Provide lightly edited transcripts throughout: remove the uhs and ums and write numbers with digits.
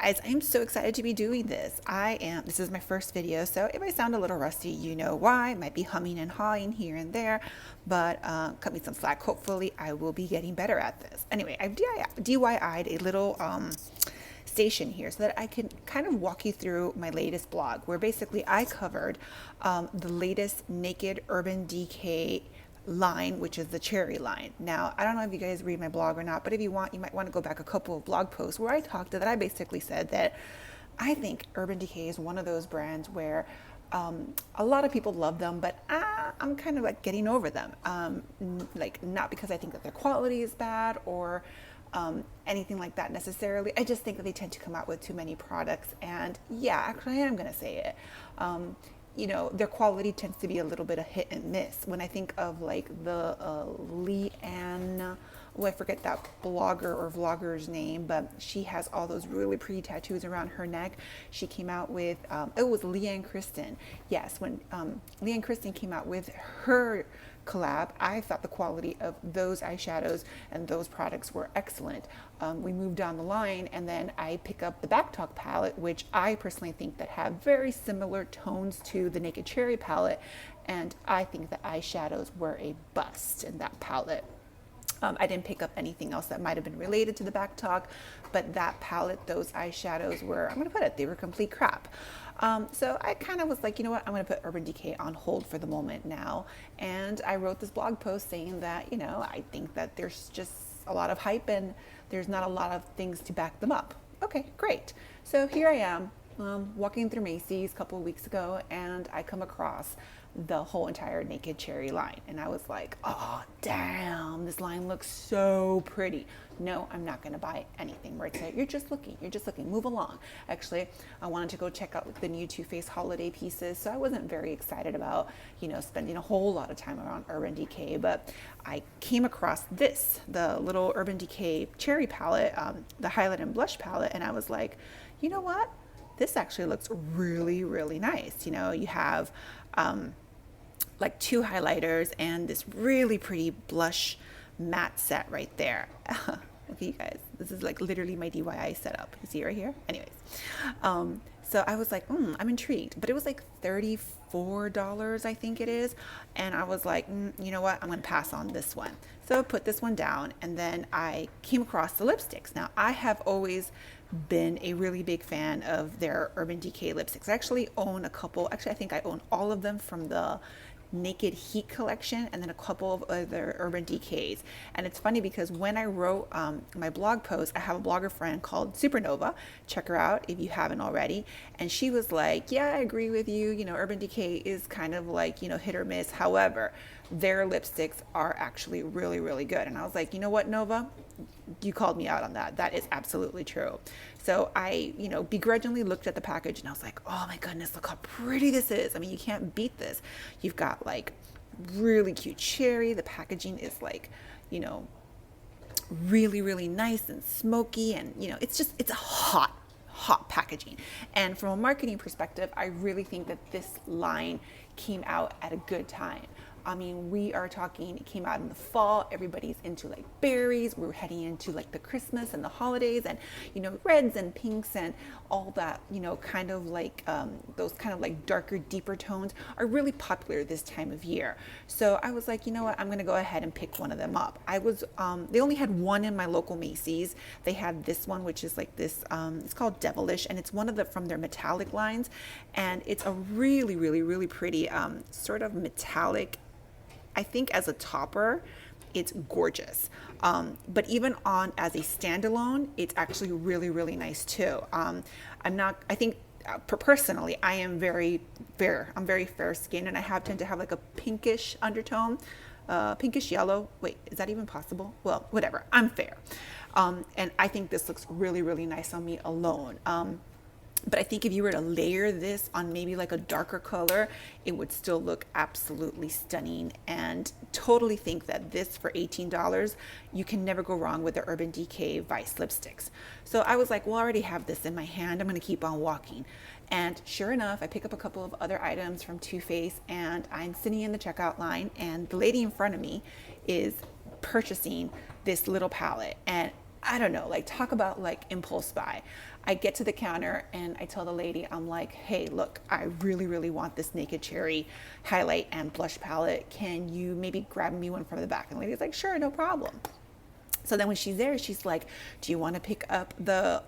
Guys, I'm so excited to be doing this. This is my first video, so if I sound a little rusty, you know why. I might be humming and hawing here and there, but cut me some slack. Hopefully, I will be getting better at this. Anyway, I've DIY'd a little station here so that I can kind of walk you through my latest blog, where basically I covered the latest Naked Urban Decay line, which is the cherry line. Now, I don't know if you guys read my blog or not, but if you want, you might want to go back a couple of blog posts where I basically said that I think Urban Decay is one of those brands where a lot of people love them, but I'm kind of like getting over them. Like, not because I think that their quality is bad or anything like that necessarily. I just think that they tend to come out with too many products. And yeah, actually, I am going to say it. Their quality tends to be a little bit of hit and miss. When I think of like the Leanne, I forget that blogger or vlogger's name, but she has all those really pretty tattoos around her neck. She came out with, it was Leanne Kristen. Yes, when Leanne Kristen came out with her collab, I thought the quality of those eyeshadows and those products were excellent. We moved down the line, and then I pick up the Backtalk palette, which I personally think that have very similar tones to the Naked Cherry palette, and I think the eyeshadows were a bust in that palette. I didn't pick up anything else that might have been related to the Backtalk, but that palette, those eyeshadows were, I'm going to put it, they were complete crap. So I kind of was like, you know what, I'm going to put Urban Decay on hold for the moment now. And I wrote this blog post saying that, I think that there's just a lot of hype and there's not a lot of things to back them up. Okay, great. So here I am, walking through Macy's a couple of weeks ago, and I come across the whole entire Naked Cherry line, and I was like, oh damn, this line looks so pretty. No, I'm not going to buy anything. Right? So you're just looking, move along. Actually, I wanted to go check out the new Too Faced holiday pieces, so I wasn't very excited about spending a whole lot of time around Urban Decay, but I came across the little Urban Decay cherry palette, the highlight and blush palette, and I was like, you know what, this actually looks really, really nice. You have like two highlighters and this really pretty blush matte set right there. Okay, you guys, this is like literally my DIY setup. You see right here? Anyways, so I was like, I'm intrigued, but it was like $34, I think it is. And I was like, you know what? I'm going to pass on this one. So I put this one down, and then I came across the lipsticks. Now, I have always been a really big fan of their Urban Decay lipsticks. I actually own a couple. Actually, I think I own all of them from the Naked Heat collection, and then a couple of other Urban Decays. And it's funny because when I wrote my blog post, I have a blogger friend called Supernova. Check her out if you haven't already. And she was like, yeah, I agree with you. Urban Decay is kind of like, hit or miss. However, their lipsticks are actually really, really good. And I was like, you know what, Nova? You called me out on that. That is absolutely true. So I, begrudgingly looked at the package, and I was like, oh my goodness, look how pretty this is. I mean, you can't beat this. You've got like really cute cherry. The packaging is like, really, really nice and smoky. And, it's a hot packaging. And from a marketing perspective, I really think that this line came out at a good time. I mean, we are talking, it came out in the fall. Everybody's into like berries. We're heading into like the Christmas and the holidays, and, reds and pinks and all that, kind of like those kind of like darker, deeper tones are really popular this time of year. So I was like, you know what, I'm going to go ahead and pick one of them up. They only had one in my local Macy's. They had this one, which is like this, it's called Devilish, and it's one of from their metallic lines. And it's a really, really, really pretty sort of metallic. I think as a topper, it's gorgeous. But even as a standalone, it's actually really, really nice too. Personally, I am very fair. I'm very fair skinned, and I tend to have like a pinkish undertone, pinkish yellow. Wait, is that even possible? Well, whatever. I'm fair. And I think this looks really, really nice on me alone. But I think if you were to layer this on maybe like a darker color, it would still look absolutely stunning, and totally think that this for $18, you can never go wrong with the Urban Decay Vice lipsticks. So I was like, well, I already have this in my hand. I'm going to keep on walking. And sure enough, I pick up a couple of other items from Too Faced, and I'm sitting in the checkout line, and the lady in front of me is purchasing this little palette. And I don't know, like talk about like impulse buy. I get to the counter and I tell the lady, I'm like, hey, look, I really, really want this Naked Cherry highlight and blush palette. Can you maybe grab me one from the back? And the lady's like, sure, no problem. So then when she's there, she's like, do you want to pick up the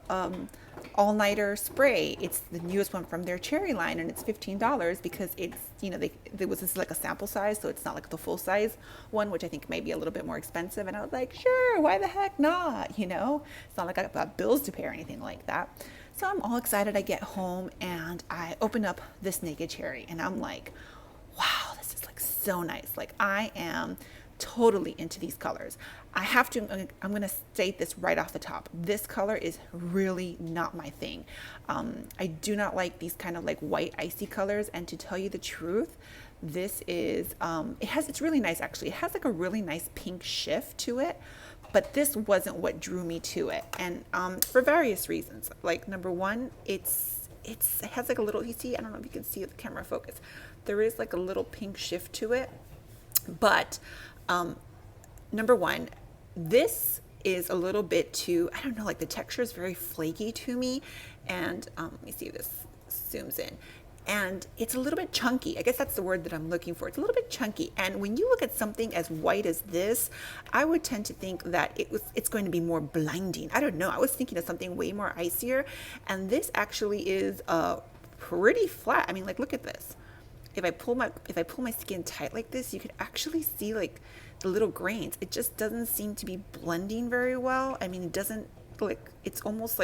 all-nighter spray? It's the newest one from their cherry line, and it's $15 because it's, you know, there was this like a sample size, so it's not like the full size one, which I think may be a little bit more expensive. And I was like, sure, why the heck not? You know, it's not like I've got bills to pay or anything like that. So I'm all excited. I get home and I open up this Naked Cherry and I'm like, wow, this is like so nice. Like I am totally into these colors. I have to, I'm going to state this right off the top. This color is really not my thing. I do not like these kind of like white icy colors. And to tell you the truth, this is, it's really nice actually. It has like a really nice pink shift to it, but this wasn't what drew me to it. And for various reasons, like number one, it has like a little, you see, I don't know if you can see the camera focus. There is like a little pink shift to it, but number one, this is a little bit too, I don't know, like the texture is very flaky to me. And let me see if this zooms in. And it's a little bit chunky. I guess that's the word that I'm looking for. It's a little bit chunky. And when you look at something as white as this, I would tend to think that it's going to be more blinding. I don't know. I was thinking of something way more icier. And this actually is pretty flat. I mean, like, look at this. If I pull my skin tight like this, you could actually see like the little grains. It just doesn't seem to be blending very well. I mean, it doesn't, like, it's almost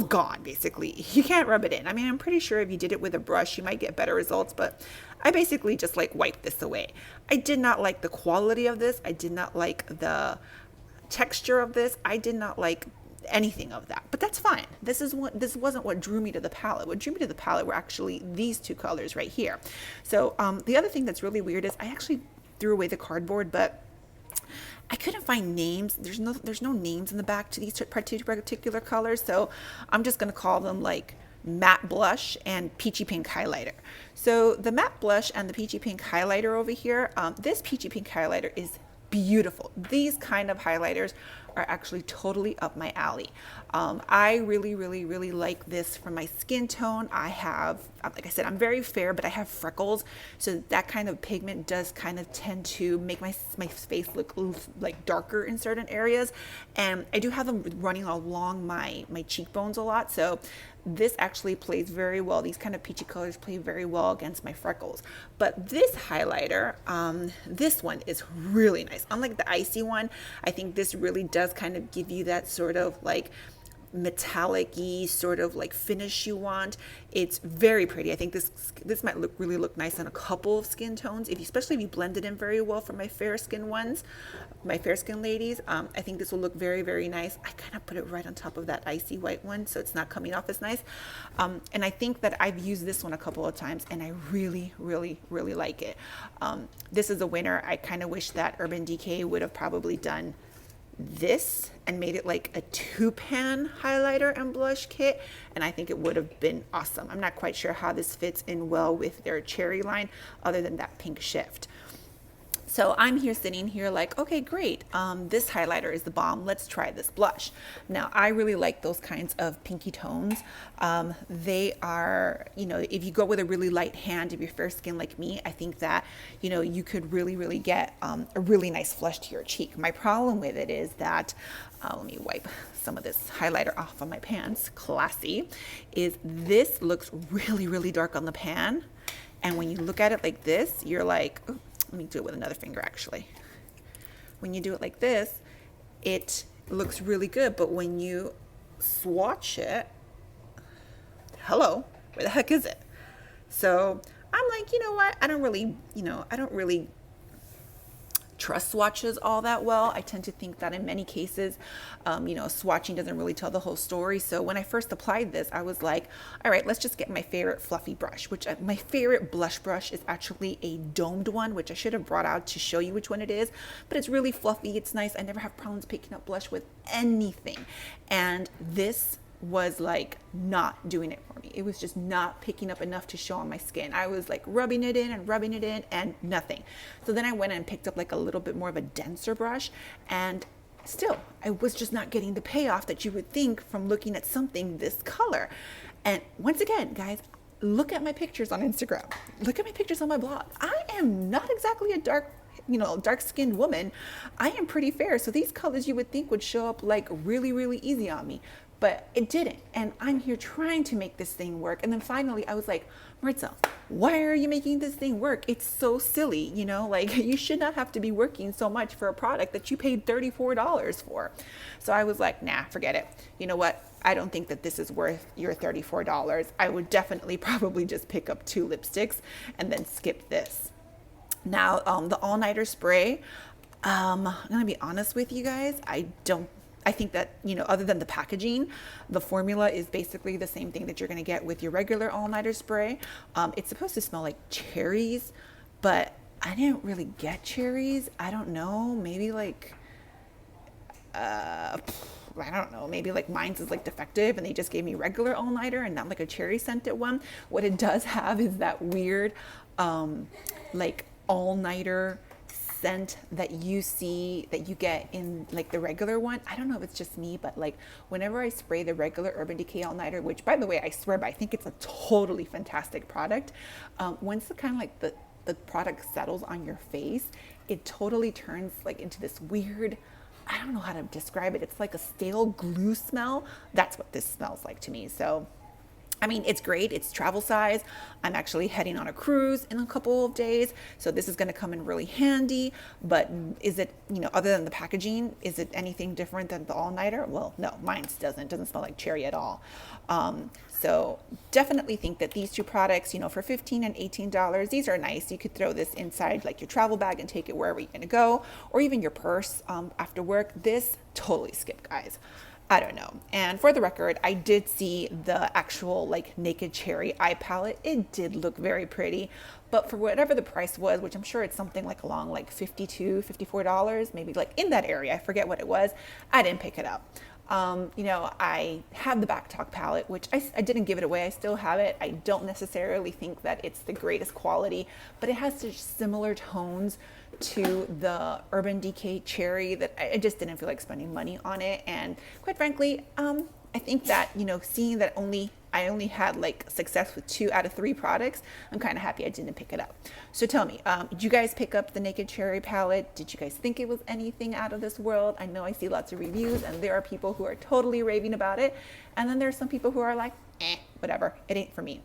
gone basically. You can't rub it in. I mean, I'm pretty sure if you did it with a brush, you might get better results, but I basically just like wiped this away. I did not like the quality of this. I did not like the texture of this. I did not like anything of that, but that's fine. This wasn't what drew me to the palette. What drew me to the palette were actually these two colors right here. So the other thing that's really weird is I actually threw away the cardboard, but I couldn't find names. There's no names in the back to these particular colors, so I'm just gonna call them like matte blush and peachy pink highlighter. So the matte blush and the peachy pink highlighter over here, this peachy pink highlighter is beautiful. These kind of highlighters are actually totally up my alley. I really, really, really like this for my skin tone. I have, like I said, I'm very fair, but I have freckles. So that kind of pigment does kind of tend to make my face look like darker in certain areas. And I do have them running along my cheekbones a lot. So this actually plays very well. These kind of peachy colors play very well against my freckles. But this highlighter, this one is really nice. Unlike the icy one, I think this really does kind of give you that sort of like metallic-y sort of like finish you want. It's very pretty. I think this might really look nice on a couple of skin tones, especially if you blend it in very well for my fair skin ones, my fair skin ladies. I think this will look very, very nice. I kind of put it right on top of that icy white one, so it's not coming off as nice. And I think that I've used this one a couple of times and I really, really, really like it. This is a winner. I kind of wish that Urban Decay would have probably done this and made it like a 2-pan highlighter and blush kit, and I think it would have been awesome. I'm not quite sure how this fits in well with their cherry line other than that pink shift. So I'm sitting here like, okay, great. This highlighter is the bomb. Let's try this blush. Now, I really like those kinds of pinky tones. They are, you know, if you go with a really light hand, if you're fair skin like me, I think that, you know, you could really, really get a really nice flush to your cheek. My problem with it is that, let me wipe some of this highlighter off of my pants. Classy. Is this looks really, really dark on the pan. And when you look at it like this, you're like, ooh, let me do it with another finger actually. When you do it like this, it looks really good, but when you swatch it, hello, where the heck is it? So I'm like, you know what? I don't really trust swatches all that well. I tend to think that in many cases, swatching doesn't really tell the whole story. So when I first applied this, I was like, all right, let's just get my favorite fluffy brush, my favorite blush brush is actually a domed one, which I should have brought out to show you which one it is, but it's really fluffy. It's nice. I never have problems picking up blush with anything. And this was like not doing it for me. It was just not picking up enough to show on my skin. I was like rubbing it in and nothing. So then I went and picked up like a little bit more of a denser brush, and still, I was just not getting the payoff that you would think from looking at something this color. And once again, guys, look at my pictures on Instagram. Look at my pictures on my blog. I am not exactly a dark-skinned woman. I am pretty fair. So these colors you would think would show up like really, really easy on me, but it didn't. And I'm here trying to make this thing work. And then finally I was like, Maritza, why are you making this thing work? It's so silly, like you should not have to be working so much for a product that you paid $34 for. So I was like, nah, forget it. You know what? I don't think that this is worth your $34. I would definitely probably just pick up 2 lipsticks and then skip this. Now, the all-nighter spray, I'm going to be honest with you guys. I think that, other than the packaging, the formula is basically the same thing that you're going to get with your regular all-nighter spray. It's supposed to smell like cherries, but I didn't really get cherries. I don't know. Maybe like, I don't know, maybe like mine's is like defective and they just gave me regular all-nighter and not like a cherry scented one. What it does have is that weird, like all-nighter scent that you see, that you get in like the regular one. I don't know if it's just me, but like whenever I spray the regular Urban Decay all-nighter, which by the way, I swear by, I think it's a totally fantastic product. Once the kind of like the product settles on your face, it totally turns like into this weird, I don't know how to describe it. It's like a stale glue smell. That's what this smells like to me. So, I mean, it's great. It's travel size. I'm actually heading on a cruise in a couple of days. So this is going to come in really handy. But is it, other than the packaging, is it anything different than the all-nighter? Well, no, mine doesn't. It doesn't smell like cherry at all. So definitely think that these 2 products, for $15 and $18, these are nice. You could throw this inside like your travel bag and take it wherever you're going to go, or even your purse after work. This totally skip, guys. I don't know. And for the record, I did see the actual like Naked Cherry eye palette. It did look very pretty, but for whatever the price was, which I'm sure it's something like along like $52, $54, maybe like in that area, I forget what it was, I didn't pick it up. I have the Back Talk palette, which I didn't give it away. I still have it. I don't necessarily think that it's the greatest quality, but it has such similar tones to the Urban Decay Cherry that I just didn't feel like spending money on it. And quite frankly, I think that, seeing that I only had like success with 2 out of 3 products, I'm kind of happy I didn't pick it up. So tell me, did you guys pick up the Naked Cherry palette? Did you guys think it was anything out of this world? I know I see lots of reviews and there are people who are totally raving about it. And then there's some people who are like, whatever, it ain't for me.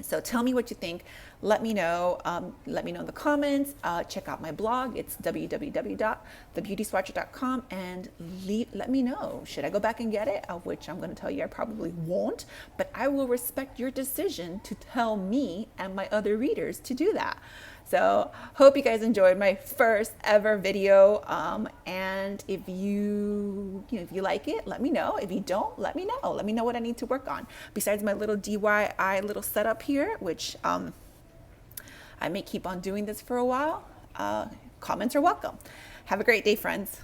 So tell me what you think. Let me know. Let me know in the comments. Check out my blog. It's www.thebeautyswatcher.com and let me know. Should I go back and get it? Which I'm going to tell you I probably won't, but I will respect your decision to tell me and my other readers to do that. So hope you guys enjoyed my first ever video. And if you like it, let me know. If you don't, let me know. Let me know what I need to work on. Besides my little DIY little setup here, which I may keep on doing this for a while. Comments are welcome. Have a great day, friends.